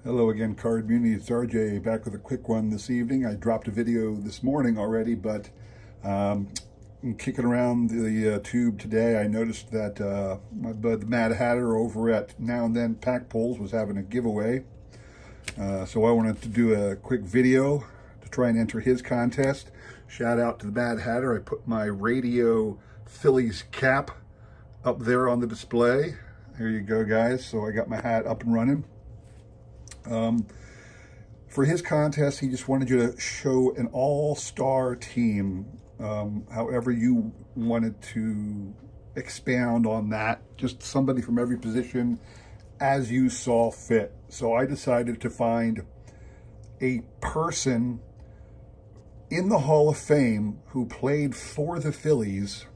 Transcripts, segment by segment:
Hello again, Card Community. It's RJ back with a quick one this evening. I dropped a video this morning already, but kicking around the tube today, I noticed that my bud Mad Hatter over at Now and Then Pack Pulls was having a giveaway. So I wanted to do a quick video to try and enter his contest. Shout out to the Mad Hatter. I put my Radio Phillies cap up there on the display. Here you go, guys. So I got my hat up and running. For his contest, he just wanted you to show an all-star team, however you wanted to expound on that, just somebody from every position as you saw fit. So I decided to find a person in the Hall of Fame who played for the Phillies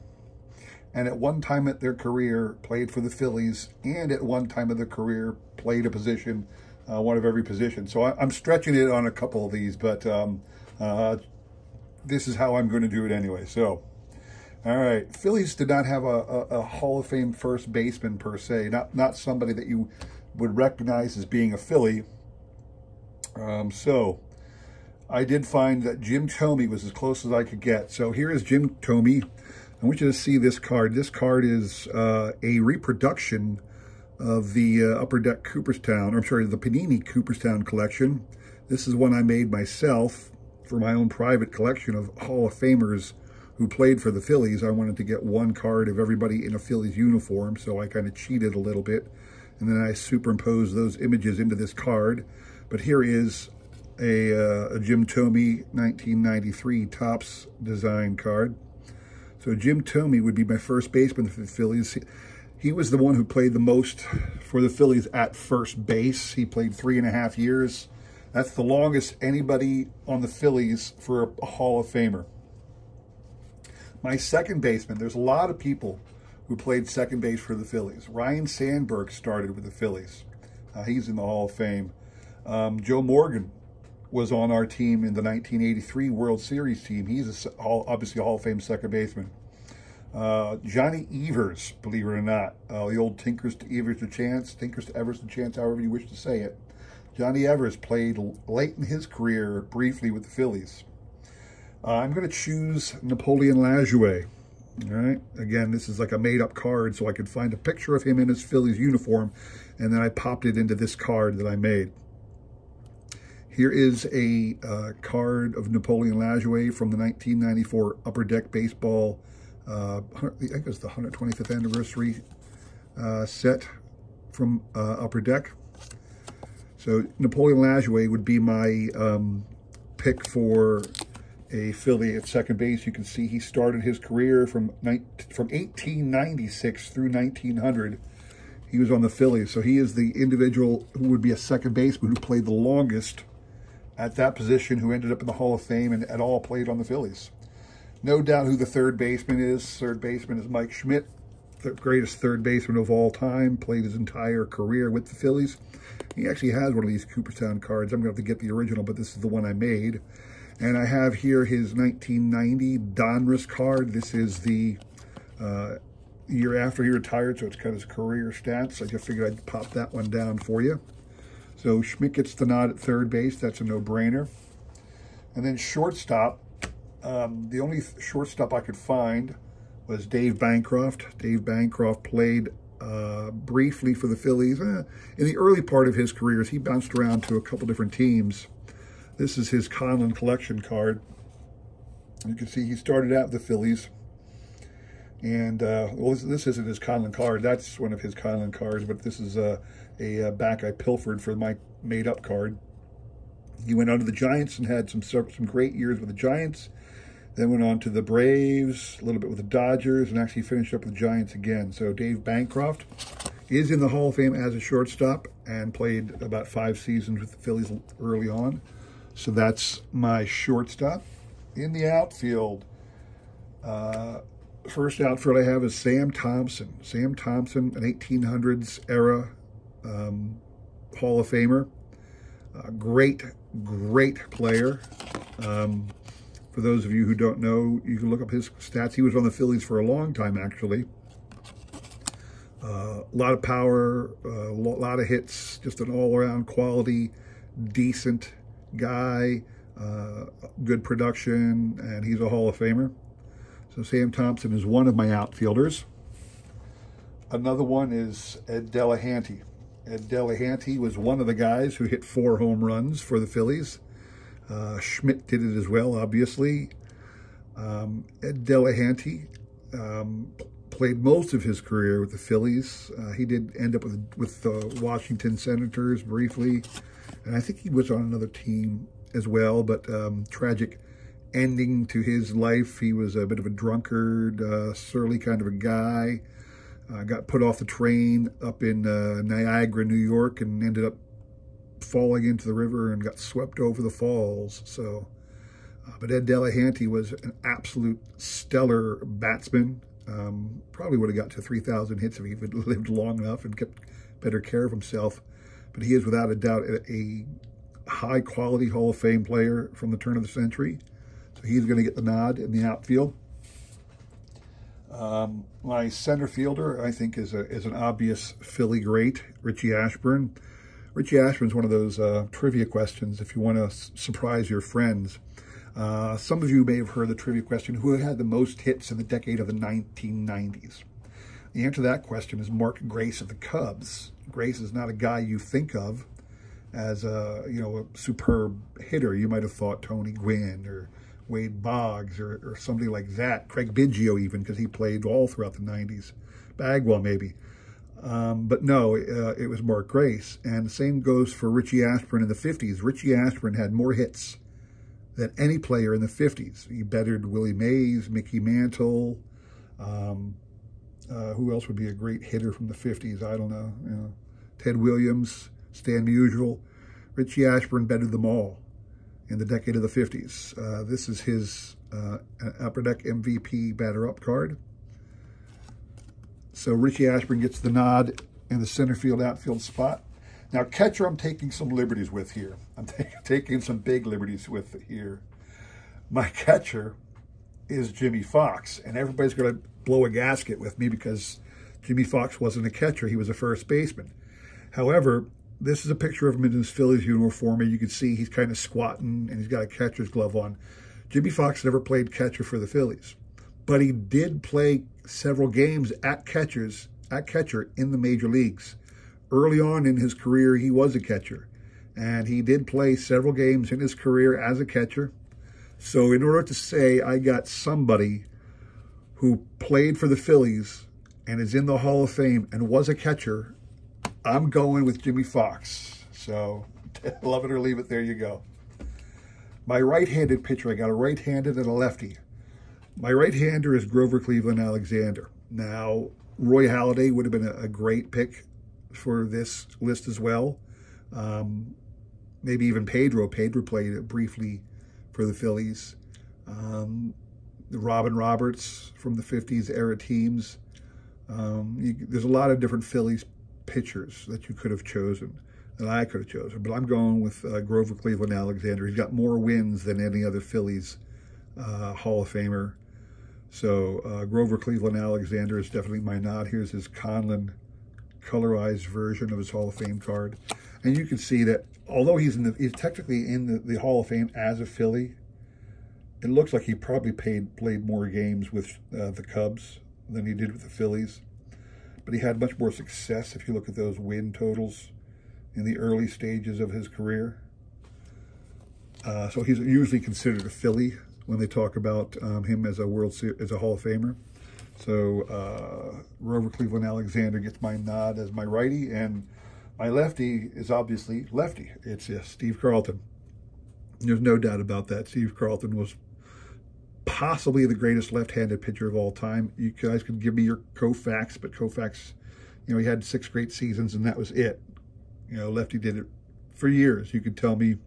and at one time of their career played for the Phillies and at one time of their career played a position, one of every position. So I'm stretching it on a couple of these, but this is how I'm going to do it anyway. So, all right, Phillies did not have a Hall of Fame first baseman per se, not somebody that you would recognize as being a Philly. So I did find that Jim Thome was as close as I could get. So here is Jim Thome. I want you to see this card. This card is a reproduction of the Upper Deck Cooperstown, or I'm sorry, the Panini Cooperstown collection. This is one I made myself for my own private collection of Hall of Famers who played for the Phillies. I wanted to get one card of everybody in a Phillies uniform, so I kind of cheated a little bit. And then I superimposed those images into this card. But here is a Jim Thome 1993 Topps design card. So Jim Thome would be my first baseman for the Phillies. He was the one who played the most for the Phillies at first base. He played 3.5 years. That's the longest anybody on the Phillies for a Hall of Famer. My second baseman, there's a lot of people who played second base for the Phillies. Ryne Sandberg started with the Phillies. He's in the Hall of Fame. Joe Morgan was on our team in the 1983 World Series team. He's obviously a Hall of Fame second baseman. Johnny Evers, believe it or not, the old Tinkers to Evers to Chance, Tinkers to Evers to Chance, however you wish to say it. Johnny Evers played late in his career briefly with the Phillies. I'm going to choose Napoleon Lajoie. All right. Again, this is like a made-up card, so I could find a picture of him in his Phillies uniform, and then I popped it into this card that I made. Here is a card of Napoleon Lajoie from the 1994 Upper Deck Baseball, I think it's the 125th anniversary set from Upper Deck. So Napoleon Lajoie would be my pick for a Philly at second base. You can see he started his career from 1896 through 1900. He was on the Phillies. So he is the individual who would be a second baseman who played the longest at that position, who ended up in the Hall of Fame and at all played on the Phillies. No doubt who the third baseman is. Third baseman is Mike Schmidt, the greatest third baseman of all time, played his entire career with the Phillies. He actually has one of these Cooperstown cards. I'm going to have to get the original, but this is the one I made. And I have here his 1990 Donruss card. This is the year after he retired, so it's got his career stats. I just figured I'd pop that one down for you. So Schmidt gets the nod at third base. That's a no-brainer. And then shortstop. The only shortstop I could find was Dave Bancroft. Dave Bancroft played briefly for the Phillies. In the early part of his careers, he bounced around to a couple different teams. This is his Conlon collection card. You can see he started out with the Phillies. And, well, this isn't his Conlon card. That's one of his Conlon cards, but this is a back I pilfered for my made-up card. He went on to the Giants and had some great years with the Giants. Then went on to the Braves, a little bit with the Dodgers, and actually finished up with the Giants again. So Dave Bancroft is in the Hall of Fame as a shortstop and played about 5 seasons with the Phillies early on. So that's my shortstop. In the outfield, first outfield I have is Sam Thompson. Sam Thompson, an 1800s era Hall of Famer. Great player. For those of you who don't know, you can look up his stats. He was on the Phillies for a long time, actually. A lot of power, a lot of hits, just an all-around quality, decent guy, good production, and he's a Hall of Famer. So Sam Thompson is one of my outfielders. Another one is Ed Delahanty. Ed Delahanty was one of the guys who hit 4 home runs for the Phillies. Schmidt did it as well, obviously. Ed Delahanty played most of his career with the Phillies. He did end up with the Washington Senators briefly, and I think he was on another team as well, but tragic ending to his life. He was a bit of a drunkard, surly kind of a guy. Got put off the train up in Niagara, New York, and ended up falling into the river and got swept over the falls. So, but Ed Delahanty was an absolute stellar batsman. Probably would have got to 3,000 hits if he had lived long enough and kept better care of himself. But he is without a doubt a high-quality Hall of Fame player from the turn of the century. So he's going to get the nod in the outfield. My center fielder, I think, is an obvious Philly great, Richie Ashburn. Richie Ashburn's one of those trivia questions if you want to surprise your friends. Some of you may have heard the trivia question, who had the most hits in the decade of the 1990s? The answer to that question is Mark Grace of the Cubs. Grace is not a guy you think of as a superb hitter. You might have thought Tony Gwynn or Wade Boggs or somebody like that. Craig Biggio even, because he played all throughout the 90s. Bagwell maybe. But no, it was Mark Grace. And the same goes for Richie Ashburn in the 50s. Richie Ashburn had more hits than any player in the 50s. He bettered Willie Mays, Mickey Mantle. Who else would be a great hitter from the 50s? I don't know. Ted Williams, Stan Musial. Richie Ashburn bettered them all in the decade of the 50s. This is his Upper Deck MVP batter-up card. So Richie Ashburn gets the nod in the center field, outfield spot. Now, catcher, I'm taking some liberties with here. I'm taking some big liberties with here. My catcher is Jimmie Foxx, and everybody's going to blow a gasket with me because Jimmie Foxx wasn't a catcher. He was a first baseman. However, this is a picture of him in his Phillies uniform, and you can see he's kind of squatting, and he's got a catcher's glove on. Jimmie Foxx never played catcher for the Phillies, but he did play several games at catcher in the major leagues. Early on in his career, he was a catcher, and he did play several games in his career as a catcher. So in order to say I got somebody who played for the Phillies and is in the Hall of Fame and was a catcher, I'm going with Jimmie Foxx. So love it or leave it, there you go. My right-handed pitcher, I got a right-handed and a lefty. My right-hander is Grover Cleveland Alexander. Now, Roy Halladay would have been a great pick for this list as well. Maybe even Pedro. Pedro played briefly for the Phillies. Robin Roberts from the 50s era teams. There's a lot of different Phillies pitchers that you could have chosen, that I could have chosen. But I'm going with Grover Cleveland Alexander. He's got more wins than any other Phillies Hall of Famer. So Grover Cleveland Alexander is definitely my nod. Here's his Conlon colorized version of his Hall of Fame card. And you can see that although he's technically in the Hall of Fame as a Philly, it looks like he probably played more games with the Cubs than he did with the Phillies. But he had much more success if you look at those win totals in the early stages of his career. So he's usually considered a Philly when they talk about him as a Hall of Famer. So Grover Cleveland Alexander gets my nod as my righty, and my lefty is obviously lefty. It's Steve Carlton. There's no doubt about that. Steve Carlton was possibly the greatest left-handed pitcher of all time. You guys can give me your Koufax, but Koufax, he had 6 great seasons, and that was it. Lefty did it for years. You could tell me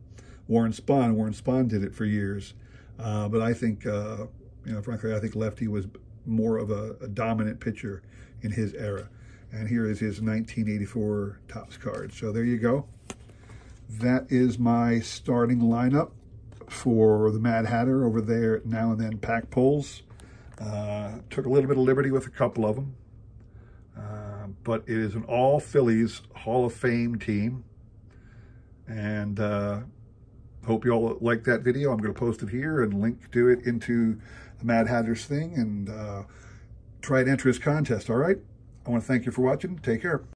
Warren Spahn did it for years. But I think, frankly, I think lefty was more of a dominant pitcher in his era. And here is his 1984 Topps card. So there you go. That is my starting lineup for the Mad Hatter over there at Now and Then Pack Pulls. Took a little bit of liberty with a couple of them. but it is an all Phillies Hall of Fame team. And hope you all like that video. I'm going to post it here and link to it into the Mad Hatter's thing, and try and enter his contest, all right? I want to thank you for watching. Take care.